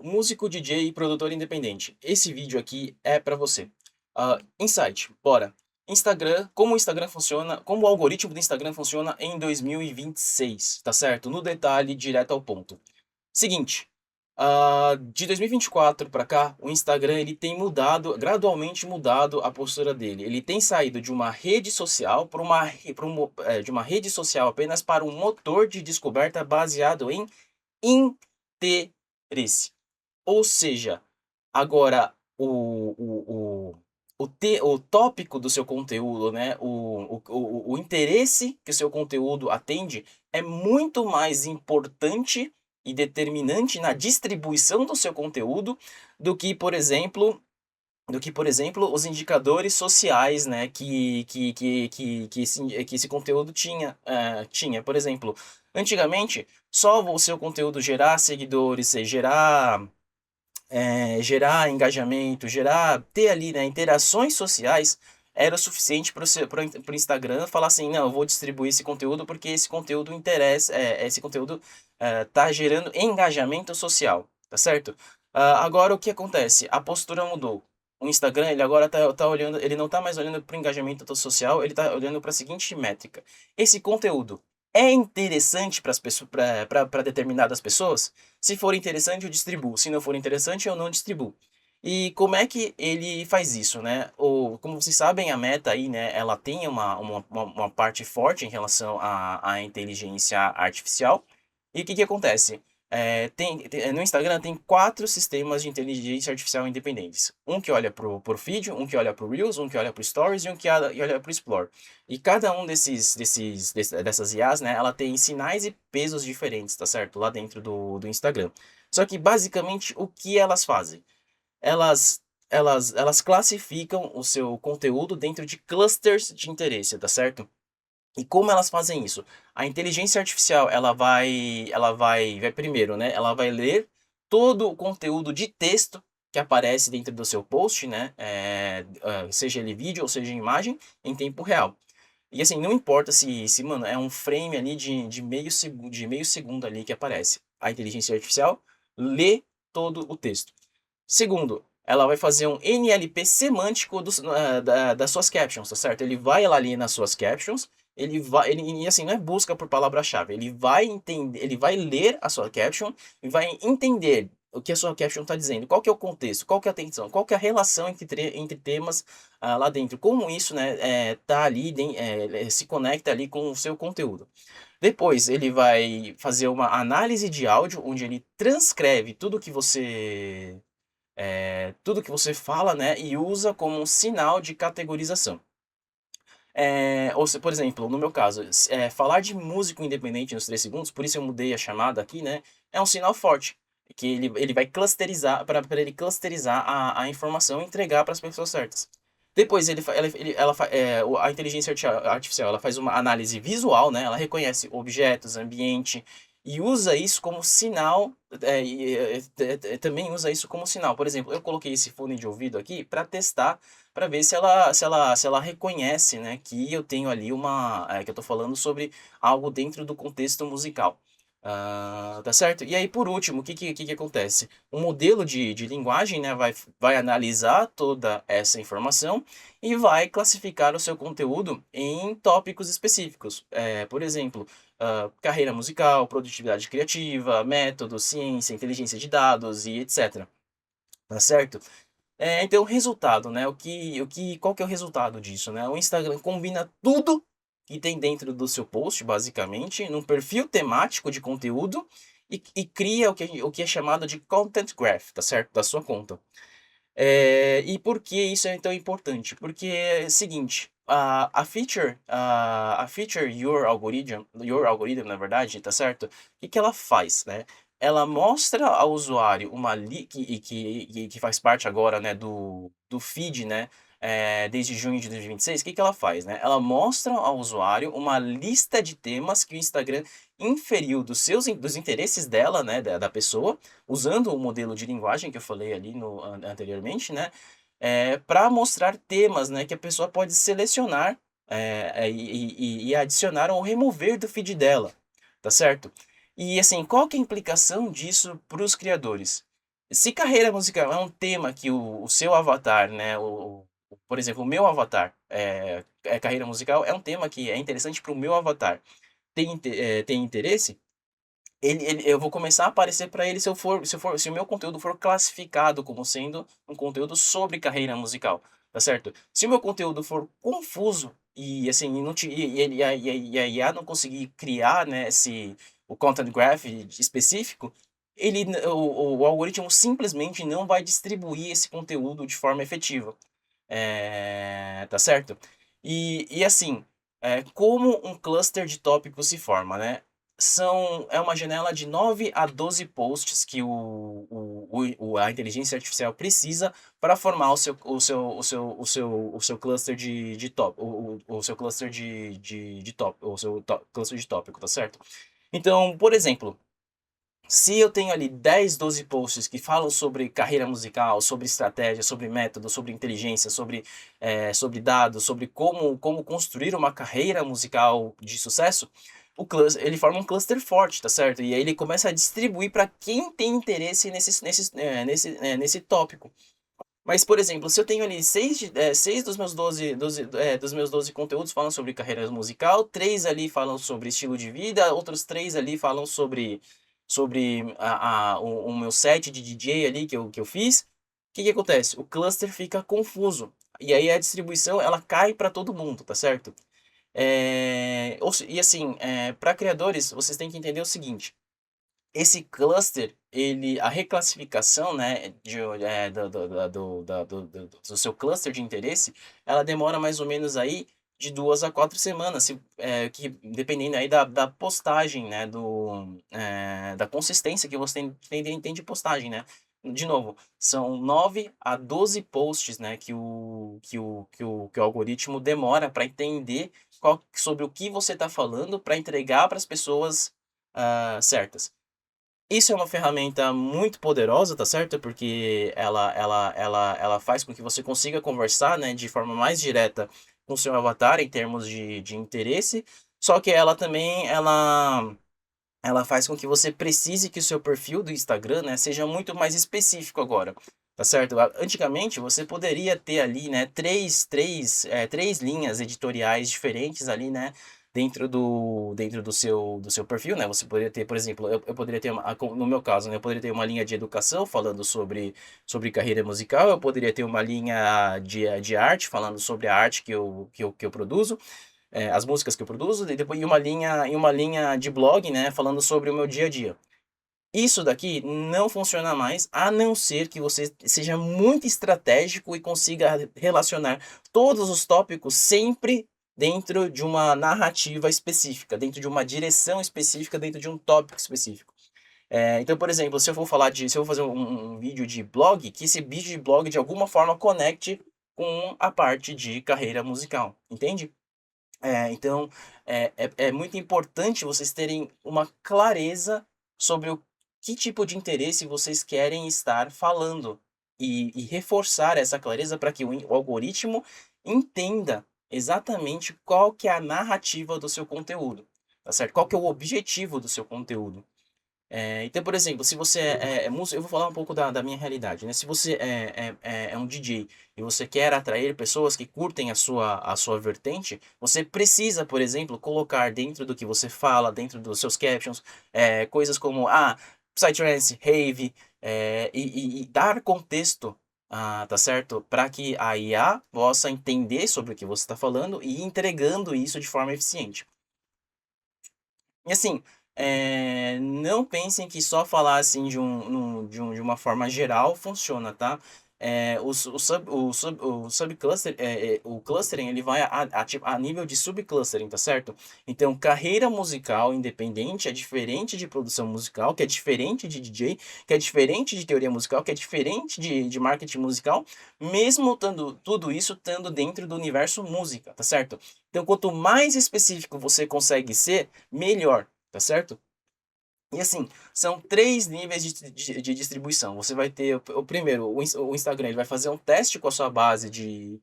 músico, DJ e produtor independente. Esse vídeo aqui é para você. Insight, bora. Instagram, como o Instagram funciona, como o algoritmo do Instagram funciona em 2026, tá certo? No detalhe, direto ao ponto. Seguinte, de 2024 para cá, o Instagram ele tem mudado, gradualmente mudado a postura dele. Ele tem saído de uma rede social para de uma rede social apenas para um motor de descoberta baseado em interesse. Ou seja, agora o tópico do seu conteúdo, né, o interesse que o seu conteúdo atende é muito mais importante e determinante na distribuição do seu conteúdo do que, por exemplo, os indicadores sociais, né, que esse conteúdo tinha. Por exemplo, antigamente, só o seu conteúdo gerar seguidores, gerar engajamento, ter ali, né, interações sociais, era o suficiente para o Instagram falar assim, não, eu vou distribuir esse conteúdo porque esse conteúdo interessa, esse conteúdo tá gerando engajamento social, tá certo? Agora o que acontece? A postura mudou. O Instagram, ele agora tá olhando, ele não tá mais olhando para o engajamento social, ele tá olhando para a seguinte métrica. Esse conteúdo é interessante para as pessoas, para determinadas pessoas? Se for interessante, eu distribuo. Se não for interessante, eu não distribuo. E como é que ele faz isso, né? Como vocês sabem, a Meta aí, né, ela tem uma parte forte em relação à inteligência artificial. E o que que acontece? No Instagram tem 4 sistemas de inteligência artificial independentes. Um que olha pro feed, um que olha pro Reels, um que olha pro Stories e um que olha pro Explore. E cada um dessas IAs, né, ela tem sinais e pesos diferentes, tá certo? Lá dentro do Instagram. Só que basicamente o que elas fazem? Elas classificam o seu conteúdo dentro de clusters de interesse, tá certo? E como elas fazem isso? A inteligência artificial, vai primeiro, né? Ela vai ler todo o conteúdo de texto que aparece dentro do seu post, né? Seja ele vídeo ou seja imagem, em tempo real. E assim, não importa mano, é um frame ali de meio segundo ali que aparece. A inteligência artificial lê todo o texto. Segundo, ela vai fazer um NLP semântico das suas captions, tá certo? Ele vai lá ali nas suas captions, e assim, não é busca por palavra-chave, ele vai entender, ele vai ler a sua caption e vai entender o que a sua caption está dizendo, qual que é o contexto, qual que é a atenção, qual que é a relação entre temas lá dentro, como isso, né, tá ali, se conecta ali com o seu conteúdo. Depois ele vai fazer uma análise de áudio, onde ele transcreve tudo que você fala, né, e usa como um sinal de categorização. Por exemplo, no meu caso, falar de músico independente nos 3 segundos, por isso eu mudei a chamada aqui, né, é um sinal forte, que ele vai clusterizar, para ele clusterizar a informação e entregar para as pessoas certas. Depois a inteligência artificial ela faz uma análise visual, né, ela reconhece objetos, ambiente, e usa isso como sinal, também usa isso como sinal. Por exemplo, eu coloquei esse fone de ouvido aqui para testar, para ver se ela reconhece, né, que eu tenho ali que eu tô falando sobre algo dentro do contexto musical. Tá certo? E aí, por último, o que acontece? O modelo de linguagem, né, vai analisar toda essa informação e vai classificar o seu conteúdo em tópicos específicos. Por exemplo, carreira musical, produtividade criativa, método, ciência, inteligência de dados e etc. Tá certo? Então, o resultado, né? Qual que é o resultado disso, né? O Instagram combina tudo que tem dentro do seu post, basicamente, num perfil temático de conteúdo e cria o que é chamado de Content Graph, tá certo? Da sua conta. E por que isso é tão importante? Porque é o seguinte, a feature Your Algorithm, na verdade, tá certo? O que que ela faz, né? Ela mostra ao usuário uma que faz parte agora, né, do feed, né, desde junho de 2026. O que que ela faz, né? Ela mostra ao usuário uma lista de temas que o Instagram inferiu dos interesses dela, né, da pessoa, usando o modelo de linguagem que eu falei ali anteriormente, né, para mostrar temas, né, que a pessoa pode selecionar e adicionar ou remover do feed dela, tá certo? E assim, qual que é a implicação disso para os criadores? Se carreira musical é um tema que o seu avatar, né, por exemplo, o meu avatar é carreira musical, é um tema que é interessante para o meu avatar tem interesse, eu vou começar a aparecer para ele se o meu conteúdo for classificado como sendo um conteúdo sobre carreira musical, tá certo? Se o meu conteúdo for confuso e assim, e não te e a IA não conseguir criar, né, o content graph específico, o algoritmo simplesmente não vai distribuir esse conteúdo de forma efetiva. Tá certo? E assim, como um cluster de tópicos se forma, né? É uma janela de 9 a 12 posts que a inteligência artificial precisa para formar o seu cluster de top, o seu cluster de top, cluster de tópico, tá certo? Então, por exemplo, se eu tenho ali 10, 12 posts que falam sobre carreira musical, sobre estratégia, sobre método, sobre inteligência, sobre dados, sobre como construir uma carreira musical de sucesso, ele forma um cluster forte, tá certo? E aí ele começa a distribuir para quem tem interesse nesse tópico. Mas, por exemplo, se eu tenho ali 6 dos meus 12 conteúdos falam sobre carreira musical, 3 ali falam sobre estilo de vida, outros 3 ali falam sobre o meu set de DJ ali que eu fiz, o que acontece? O cluster fica confuso. E aí a distribuição ela cai para todo mundo, tá certo? E assim, para criadores, vocês têm que entender o seguinte: esse cluster, a reclassificação, né, do seu cluster de interesse, ela demora mais ou menos aí de 2 a 4 semanas, dependendo aí da postagem, né, da consistência que você tem de postagem, né. De novo, são 9 a 12 posts, né, que o algoritmo demora para entender sobre o que você está falando para entregar para as pessoas certas. Isso é uma ferramenta muito poderosa, tá certo? Porque ela faz com que você consiga conversar, né, de forma mais direta com o seu avatar em termos de interesse, só que ela faz com que você precise que o seu perfil do Instagram, né, seja muito mais específico agora, tá certo? Antigamente você poderia ter ali, né, três linhas editoriais diferentes ali, né, dentro do seu perfil, né? Você poderia ter, por exemplo, eu poderia ter, no meu caso, né, eu poderia ter uma linha de educação falando sobre carreira musical, eu poderia ter uma linha de arte falando sobre a arte que eu produzo, as músicas que eu produzo, e depois e uma linha de blog, né, falando sobre o meu dia a dia. Isso daqui não funciona mais, a não ser que você seja muito estratégico e consiga relacionar todos os tópicos sempre dentro de uma narrativa específica, dentro de uma direção específica, dentro de um tópico específico. Então, por exemplo, se eu vou fazer um vídeo de blog, que esse vídeo de blog de alguma forma conecte com a parte de carreira musical, entende? Então, é muito importante vocês terem uma clareza sobre o que tipo de interesse vocês querem estar falando e reforçar essa clareza para que o algoritmo entenda exatamente qual que é a narrativa do seu conteúdo, tá certo? Qual que é o objetivo do seu conteúdo. Então, por exemplo, se você é músico, eu vou falar um pouco da minha realidade, né? Se você é um DJ e você quer atrair pessoas que curtem a sua vertente, você precisa, por exemplo, colocar dentro do que você fala, dentro dos seus captions, coisas como Psytrance, Rave, e dar contexto, tá certo? Para que a IA possa entender sobre o que você está falando e ir entregando isso de forma eficiente. E assim, não pensem que só falar assim de uma forma geral funciona, tá? O subcluster, o clustering, ele vai a nível de subclustering, tá certo? Então, carreira musical independente é diferente de produção musical, que é diferente de DJ, que é diferente de teoria musical, que é diferente de marketing musical, mesmo tudo isso estando dentro do universo música, tá certo? Então, quanto mais específico você consegue ser, melhor, tá certo? E assim, são 3 níveis de distribuição. Você vai ter o primeiro, o Instagram, ele vai fazer um teste com a sua base de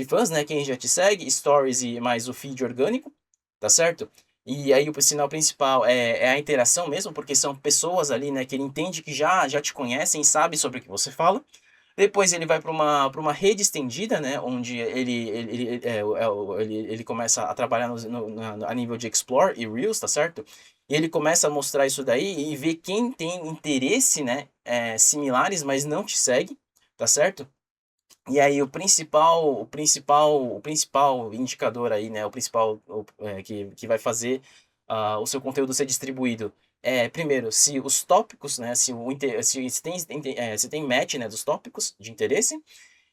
fãs, né? Quem já te segue, stories e mais o feed orgânico, tá certo? E aí o sinal principal é a interação mesmo, porque são pessoas ali, né, que ele entende que já te conhecem, sabe sobre o que você fala. Depois ele vai para uma rede estendida, né, onde ele começa a trabalhar a nível de Explore e Reels, tá certo? E ele começa a mostrar isso daí e ver quem tem interesse, né, similares, mas não te segue, tá certo? E aí o principal indicador aí, né, o principal que vai fazer o seu conteúdo ser distribuído é, primeiro, se os tópicos, né, se tem match, né, dos tópicos de interesse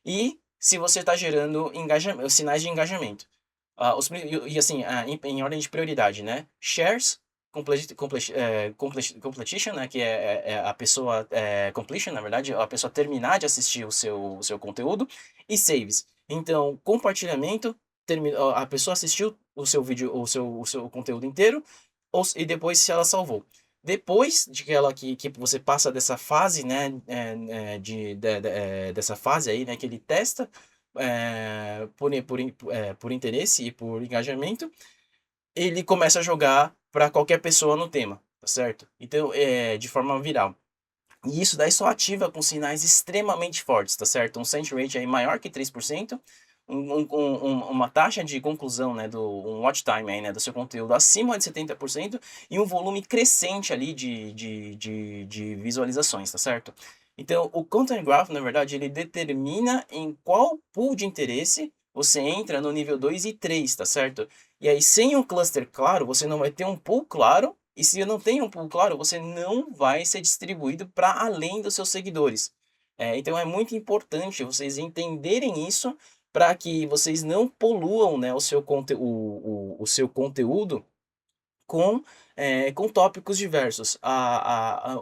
e se você está gerando sinais de engajamento. E assim, em ordem de prioridade, né? Shares, completion, né? Que é a pessoa, completion, na verdade, a pessoa terminar de assistir o seu conteúdo, e saves. Então, compartilhamento, a pessoa assistiu o seu vídeo, o seu conteúdo inteiro, e depois se ela salvou. Depois de que você passa dessa fase, né, dessa fase aí, né, que ele testa por interesse e por engajamento, ele começa a jogar para qualquer pessoa no tema, tá certo? Então, de forma viral. E isso daí só ativa com sinais extremamente fortes, tá certo? Um send rate aí maior que 3%, uma taxa de conclusão, né, um watch time aí, né, do seu conteúdo acima de 70% e um volume crescente ali de visualizações, tá certo? Então, o Content Graph, na verdade, ele determina em qual pool de interesse você entra no nível 2 e 3, tá certo? E aí, sem um cluster claro, você não vai ter um pool claro, e se não tem um pool claro, você não vai ser distribuído para além dos seus seguidores. Então, é muito importante vocês entenderem isso para que vocês não poluam, né, o seu conteúdo com tópicos diversos.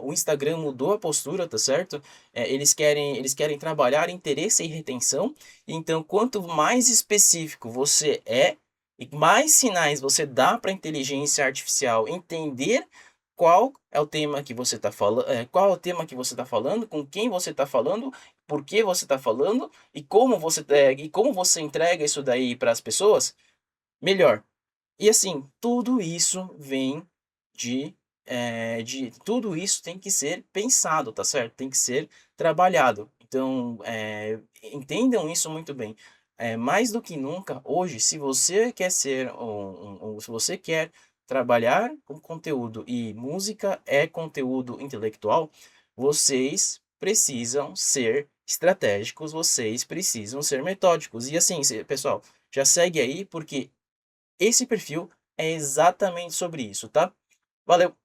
O Instagram mudou a postura, tá certo? Eles querem trabalhar interesse e retenção. Então, quanto mais específico você é, e mais sinais você dá para a inteligência artificial entender qual é o tema que você está falando, qual é o tema que você está falando, com quem você está falando, por que você está falando e como você entrega isso daí para as pessoas, melhor. E assim, tudo isso vem tudo isso tem que ser pensado, tá certo? Tem que ser trabalhado. Então, entendam isso muito bem. Mais do que nunca, hoje, se você quer se você quer trabalhar com conteúdo e música é conteúdo intelectual, vocês precisam ser estratégicos, vocês precisam ser metódicos. E assim, pessoal, já segue aí, porque esse perfil é exatamente sobre isso, tá? Valeu!